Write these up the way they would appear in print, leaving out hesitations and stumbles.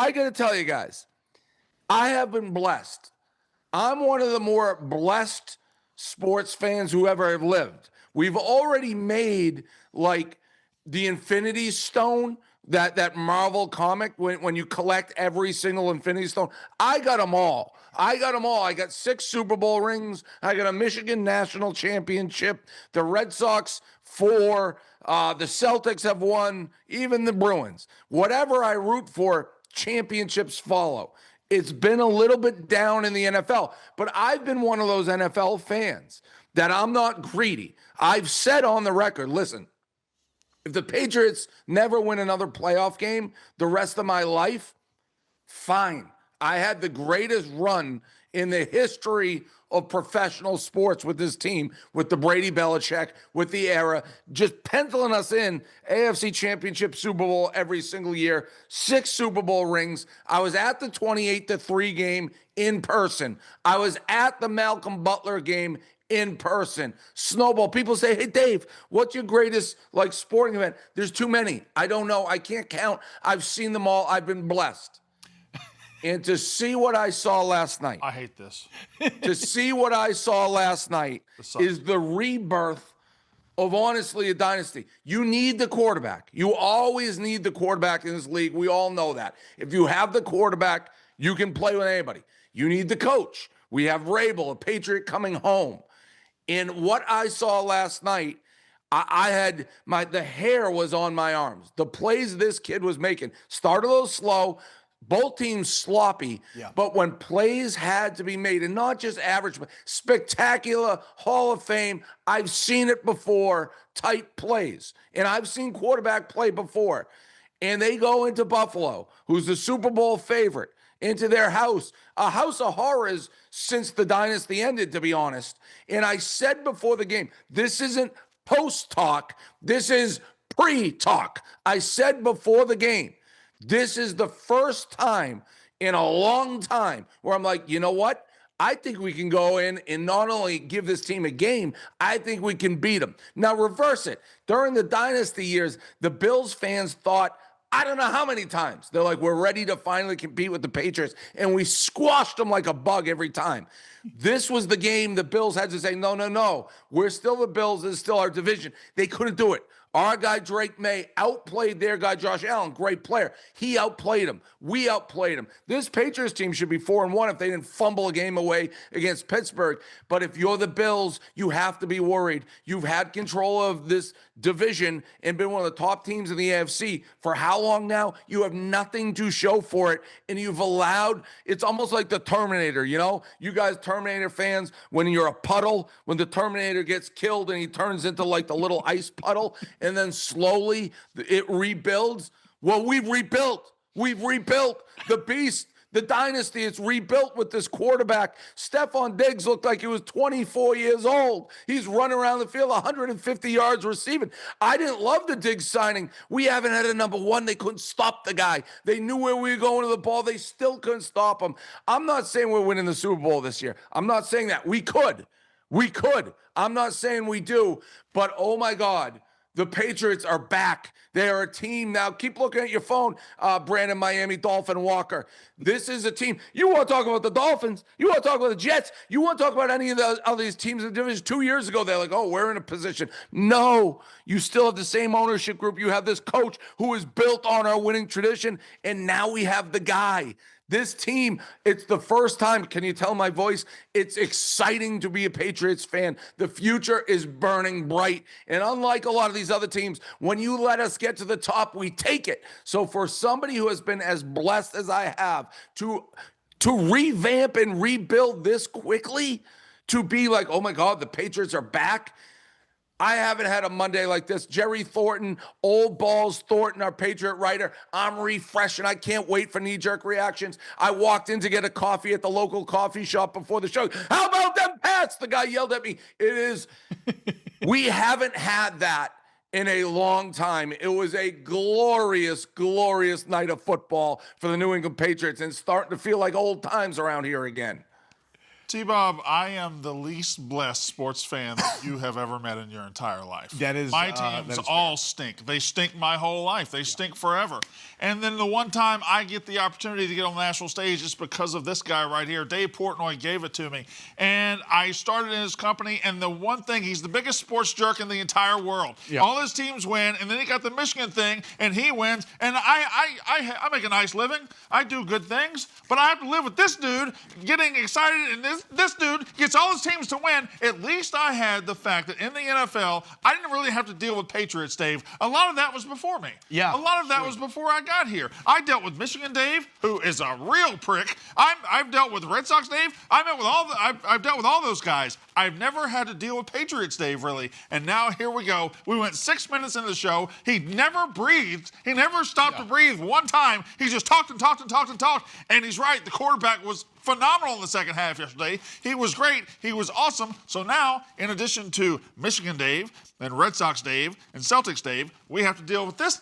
I got to tell you guys, I have been blessed. I'm one of the more blessed sports fans who ever have lived. We've already made like the Infinity Stone, that Marvel comic, when you collect every single Infinity Stone. I got them all. I got 6 Super Bowl rings. I got a Michigan national championship. The Red Sox 4. The Celtics have won. Even the Bruins. Whatever I root for, championships follow. It's been a little bit down in the NFL, but I've been one of those NFL fans that I'm not greedy. I've said on the record, listen, if the Patriots never win another playoff game the rest of my life, fine. I had the greatest run in the history of professional sports with this team, with the Brady Belichick, with the era, just penciling us in AFC Championship, Super Bowl every single year, 6 Super Bowl rings. I was at the 28-3 game in person. I was at the Malcolm Butler game in person. Snowball. People say, hey, Dave, what's your greatest sporting event? There's too many. I don't know. I can't count. I've seen them all. I've been blessed. And to see what I saw last night. I hate this. To see what I saw last night is the rebirth of, honestly, a dynasty. You need the quarterback. You always need the quarterback in this league. We all know that. If you have the quarterback, you can play with anybody. You need the coach. We have Rabel, a Patriot, coming home. And what I saw last night, I had the hair was on my arms. The plays this kid was making started a little slow. Both teams sloppy, but when plays had to be made, and not just average, but spectacular, Hall of Fame, I've seen it before, tight plays. And I've seen quarterback play before. And they go into Buffalo, who's the Super Bowl favorite, into their house, a house of horrors since the dynasty ended, to be honest. And I said before the game, this isn't post-talk, this is pre-talk. I said before the game, this is the first time in a long time where I'm like, you know what? I think we can go in and not only give this team a game, I think we can beat them. Now, reverse it. During the dynasty years, the Bills fans thought, I don't know how many times, they're like, we're ready to finally compete with the Patriots, and we squashed them like a bug every time. This was the game the Bills had to say, no. We're still the Bills. This is still our division. They couldn't do it. Our guy, Drake May, outplayed their guy, Josh Allen, great player. He outplayed him. We outplayed him. This Patriots team should be 4-1 if they didn't fumble a game away against Pittsburgh. But if you're the Bills, you have to be worried. You've had control of this division and been one of the top teams in the AFC for how long now? You have nothing to show for it, and you've allowed, it's almost like the Terminator, you know? You guys Terminator fans, when you're a puddle, when the Terminator gets killed and he turns into like the little ice puddle, and then slowly it rebuilds. Well, we've rebuilt. We've rebuilt the beast, the dynasty. It's rebuilt with this quarterback. Stephon Diggs looked like he was 24 years old. He's running around the field 150 yards receiving. I didn't love the Diggs signing. We haven't had a number one. They couldn't stop the guy. They knew where we were going to the ball. They still couldn't stop him. I'm not saying we're winning the Super Bowl this year. I'm not saying that. We could. We could. I'm not saying we do. But, oh, my God. The Patriots are back. They are a team now. Keep looking at your phone, Brandon, Miami, Dolphin, Walker. This is a team. You want to talk about the Dolphins. You want to talk about the Jets. You want to talk about any of the other these teams in the division. 2 years ago, they're like, oh, we're in a position. No, you still have the same ownership group. You have this coach who is built on our winning tradition, and now we have the guy. This team, it's the first time, can you tell my voice? It's exciting to be a Patriots fan. The future is burning bright. And unlike a lot of these other teams, when you let us get to the top, we take it. So for somebody who has been as blessed as I have to revamp and rebuild this quickly, to be like, oh my God, the Patriots are back. I haven't had a Monday like this. Jerry Thornton, Old Balls Thornton, our Patriot writer. I'm refreshing. I can't wait for knee-jerk reactions. I walked in to get a coffee at the local coffee shop before the show. How about them Pats? The guy yelled at me. We haven't had that in a long time. It was a glorious, glorious night of football for the New England Patriots, and starting to feel like old times around here again. T-Bob, I am the least blessed sports fan that you have ever met in your entire life. That is my teams all stink. They stink my whole life. They stink forever. And then the one time I get the opportunity to get on the national stage, it's because of this guy right here. Dave Portnoy gave it to me. And I started in his company, and the one thing, he's the biggest sports jerk in the entire world. Yeah. All his teams win, and then he got the Michigan thing, and he wins. And I make a nice living. I do good things, but I have to live with this dude getting excited, and this dude gets all his teams to win. At least I had the fact that in the NFL, I didn't really have to deal with Patriots, Dave. A lot of that was before me. Yeah. A lot of that was before I got here. I dealt with Michigan Dave, who is a real prick. I've dealt with Red Sox Dave. I've dealt with all those guys. I've never had to deal with Patriots Dave, really. And now here we go. We went 6 minutes into the show. He never breathed. He never stopped to breathe one time. He just talked and talked and talked and talked. And he's right. The quarterback was phenomenal in the second half yesterday. He was great. He was awesome. So now, in addition to Michigan Dave and Red Sox Dave and Celtics Dave, we have to deal with this.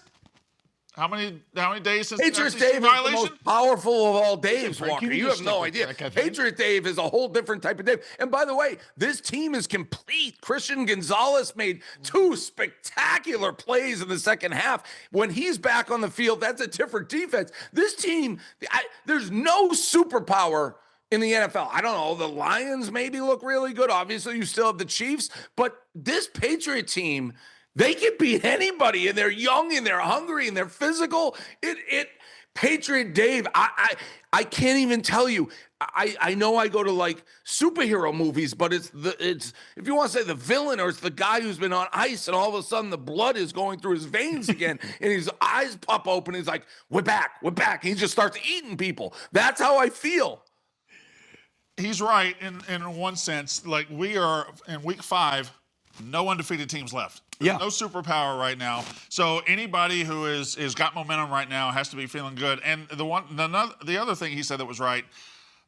How many days since Patriots the Dave violation? is the most powerful of all Daves, Walker. You have no idea. Patriot Dave is a whole different type of Dave. And by the way, this team is complete. Christian Gonzalez made 2 spectacular plays in the second half. When he's back on the field, that's a different defense. This team, there's no superpower in the NFL. I don't know. The Lions maybe look really good. Obviously, you still have the Chiefs. But this Patriot team, they can beat anybody, and they're young, and they're hungry, and they're physical. Patriot Dave, I can't even tell you. I know I go to like superhero movies, but it's if you want to say the villain, or it's the guy who's been on ice and all of a sudden the blood is going through his veins again and his eyes pop open. He's like, we're back. And he just starts eating people. That's how I feel. He's right in one sense. Like, we are in week 5, no undefeated teams left. There's no superpower right now. So anybody who is got momentum right now has to be feeling good. And the other thing he said that was right,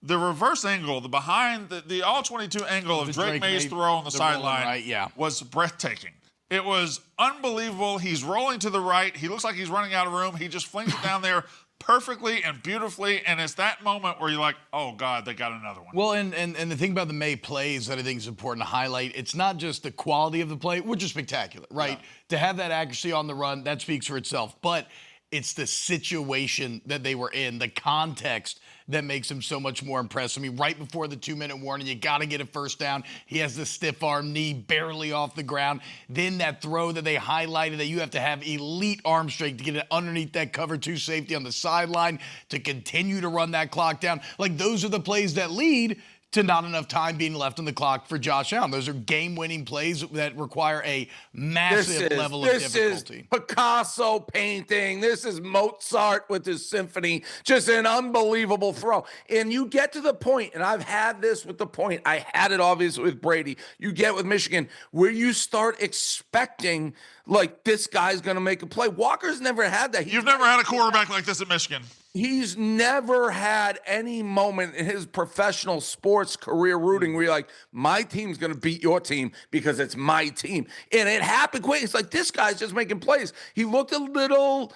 the reverse angle, the all 22 angle of Drake May's throw on the sideline was breathtaking. It was unbelievable. He's rolling to the right. He looks like he's running out of room. He just flings it down there perfectly and beautifully, and it's that moment where you're like, oh, God, they got another one. Well, and the thing about the May plays that I think is important to highlight, it's not just the quality of the play, which is spectacular, right? Yeah. To have that accuracy on the run, that speaks for itself. But it's the situation that they were in, the context that makes him so much more impressive. I mean, right before the 2-minute warning, you got to get a first down. He has the stiff arm, knee barely off the ground. Then that throw that they highlighted, that you have to have elite arm strength to get it underneath that cover 2 safety on the sideline to continue to run that clock down. Like, those are the plays that lead to not enough time being left on the clock for Josh Allen. Those are game-winning plays that require a massive level of difficulty. This is Picasso painting. This is Mozart with his symphony. Just an unbelievable throw. And you get to the point, and I've had this with the point. I had it obviously with Brady. You get with Michigan, where you start expecting, like, this guy's going to make a play. Walker's never had that. You've never had a quarterback like this at Michigan. He's never had any moment in his professional sports career rooting where you're like, my team's going to beat your team because it's my team. And it happened quick. It's like, this guy's just making plays. He looked a little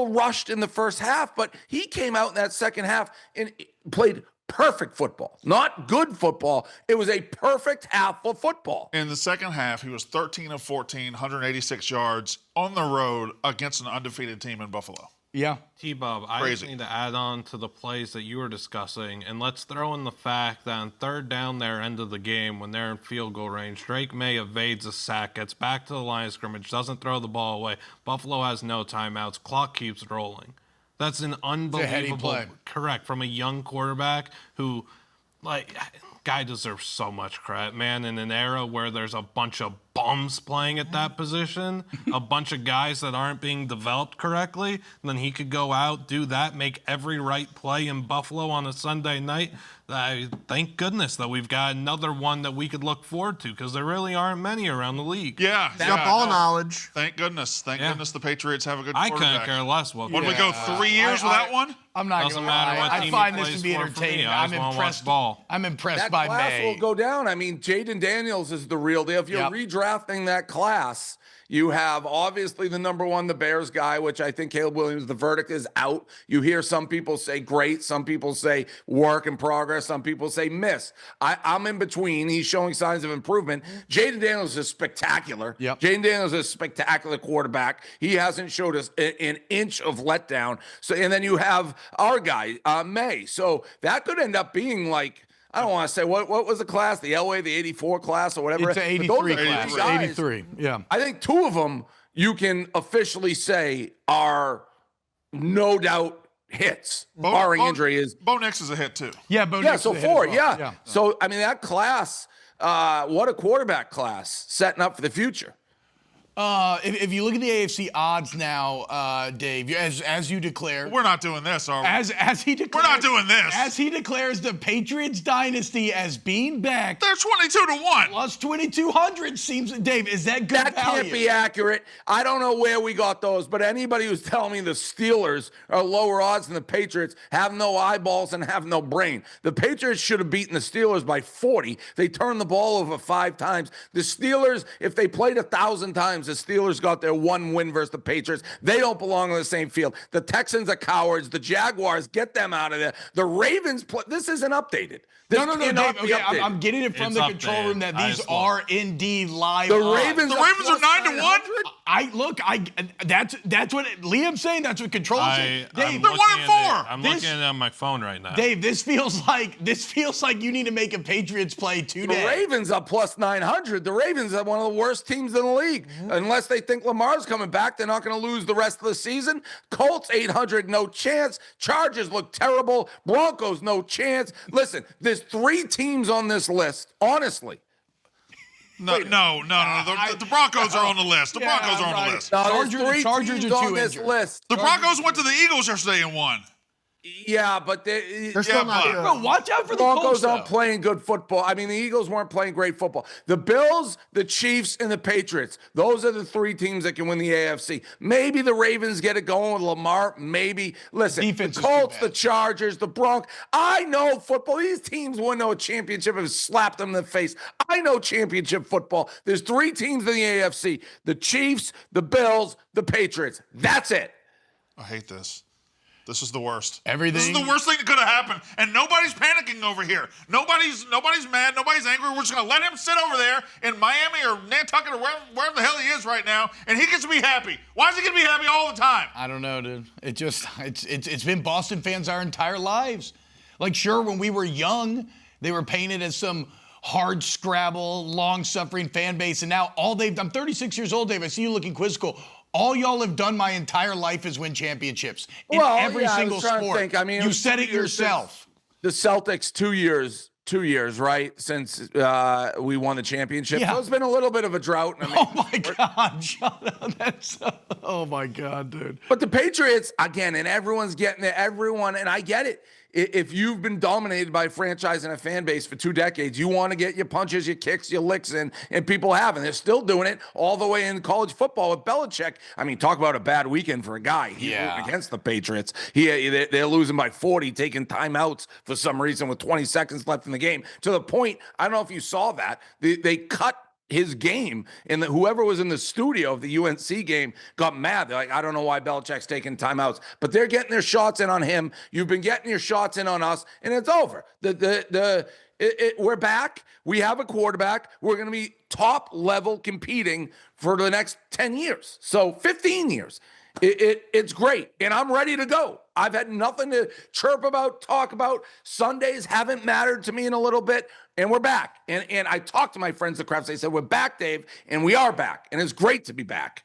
rushed in the first half, but he came out in that second half and played perfect football. Not good football. It was a perfect half of football. In the second half, he was 13 of 14, 186 yards on the road against an undefeated team in Buffalo. Yeah. T-Bob, I just need to add on to the plays that you were discussing, and let's throw in the fact that on third down their end of the game, when they're in field goal range, Drake May evades a sack, gets back to the line of scrimmage, doesn't throw the ball away. Buffalo has no timeouts. Clock keeps rolling. That's an unbelievable, correct, from a young quarterback who, like, guy deserves so much credit, man, in an era where there's a bunch of bums playing at that position, a bunch of guys that aren't being developed correctly, and then he could go out, do that, make every right play in Buffalo on a Sunday night. Thank goodness that we've got another one that we could look forward to, because there really aren't many around the league. Yeah. Got ball knowledge. Thank goodness. Thank goodness the Patriots have a good quarterback. I couldn't care less. What did we go, 3 years without one? I'm not Doesn't matter what team I find he this to plays be for entertaining. me. I'm impressed by That class May. will go down. I mean, Jaden Daniels is the real deal. If you're redrafting drafting that class, you have obviously the number one, the Bears guy, which I think Caleb Williams, the verdict is out. You hear some people say great, some people say work in progress, some people say miss. I'm in between. He's showing signs of improvement. Jaden Daniels is spectacular. Yep. Jaden Daniels is a spectacular quarterback. He hasn't showed us an inch of letdown. So, and then you have our guy, May. So that could end up being like, I don't want to say what was the class, the LA, the 84 class or whatever. It's an 83 class. Guys, 83, yeah. I think two of them you can officially say are no doubt hits, barring injury. Is Bo Nix is a hit too. Yeah, Bo yeah, Nix so is a hit as four, well. yeah. So I mean that class, what a quarterback class setting up for the future. If you look at the AFC odds now, Dave, as you declare, We're not doing this, are we? as he declares, We're not doing this. As he declares the Patriots dynasty as being back, They're 22-1. plus 2,200 seems. Dave, is that good That value? can't be accurate. I don't know where we got those, but anybody who's telling me the Steelers are lower odds than the Patriots have no eyeballs and have no brain. The Patriots should have beaten the Steelers by 40. They turned the ball over 5 times. The Steelers, if they played 1,000 times, the Steelers got their one win versus the Patriots. They don't belong on the same field. The Texans are cowards. The Jaguars, get them out of there. The Ravens, this isn't updated. This No, cannot Dave. be Okay, updated. I'm getting it from It's the up control there. room that I these just are indeed live. The odds. Ravens The Ravens are plus 9-1? 900? That's what Liam's saying. That's what control is saying. Dave, They're 1-4. I'm This- looking at it on my phone right now. Dave, this feels like you need to make a Patriots play today. The Ravens are plus 900. The Ravens are one of the worst teams in the league. Unless they think Lamar's coming back, they're not going to lose the rest of the season. Colts 800, no chance. Chargers look terrible. Broncos, no chance. Listen, there's 3 teams on this list, honestly. No. The Broncos are on the list. The Broncos are on the list. Now, Chargers- there's 3 Chargers teams are on too this injured. list. The Broncos went to the Eagles yesterday and won. Yeah, but They're still not but- good. Bro, watch out for the Broncos Colts, aren't though. playing good football. I mean, the Eagles weren't playing great football. The Bills, the Chiefs, and the Patriots. Those are the 3 teams that can win the AFC. Maybe the Ravens get it going with Lamar. Maybe. Listen, Defense the is too Colts, bad. the Chargers, the Broncos. I know football. These teams win no championship and slapped them in the face. I know championship football. There's 3 teams in the AFC. The Chiefs, the Bills, the Patriots. That's it. I hate this. This is the worst. Everything- This is the worst thing that could have happened, and nobody's panicking over here. Nobody's mad. Nobody's angry. We're just gonna let him sit over there in Miami or Nantucket or wherever the hell he is right now, and he gets to be happy. Why is he gonna be happy all the time? I don't know, dude. It's been Boston fans our entire lives. Like, sure, when we were young, they were painted as some hard scrabble, long-suffering fan base, and now I'm 36 years old, Dave. I see you looking quizzical. All y'all have done my entire life is win championships in every yeah, I single was trying to sport. think. I mean, You said it yourself. The Celtics 2 years, right, since we won the championship. Yeah. So it's been a little bit of a drought. I mean, Oh my God, shut up. Oh my God, dude. but the Patriots, again, and everyone's getting it. Everyone, and I get it. If you've been dominated by a franchise and a fan base for 2 decades, you want to get your punches, your kicks, your licks in, and people have, and they're still doing it all the way in college football with Belichick. I mean, talk about a bad weekend for a guy. He's rooting against the Patriots. They're losing by 40, taking timeouts for some reason with 20 seconds left in the game. To the point, I don't know if you saw that, they cut his game, and whoever was in the studio of the UNC game got mad. They're like, I don't know why Belichick's taking timeouts, but they're getting their shots in on him. You've been getting your shots in on us, and it's over. We're back. We have a quarterback. We're going to be top level competing for the next 10 years. So 15 years. It's great, and I'm ready to go. I've had nothing to chirp about, talk about. Sundays haven't mattered to me in a little bit, and we're back. And I talked to my friends at Crafts. They said, we're back, Dave, and we are back, and it's great to be back.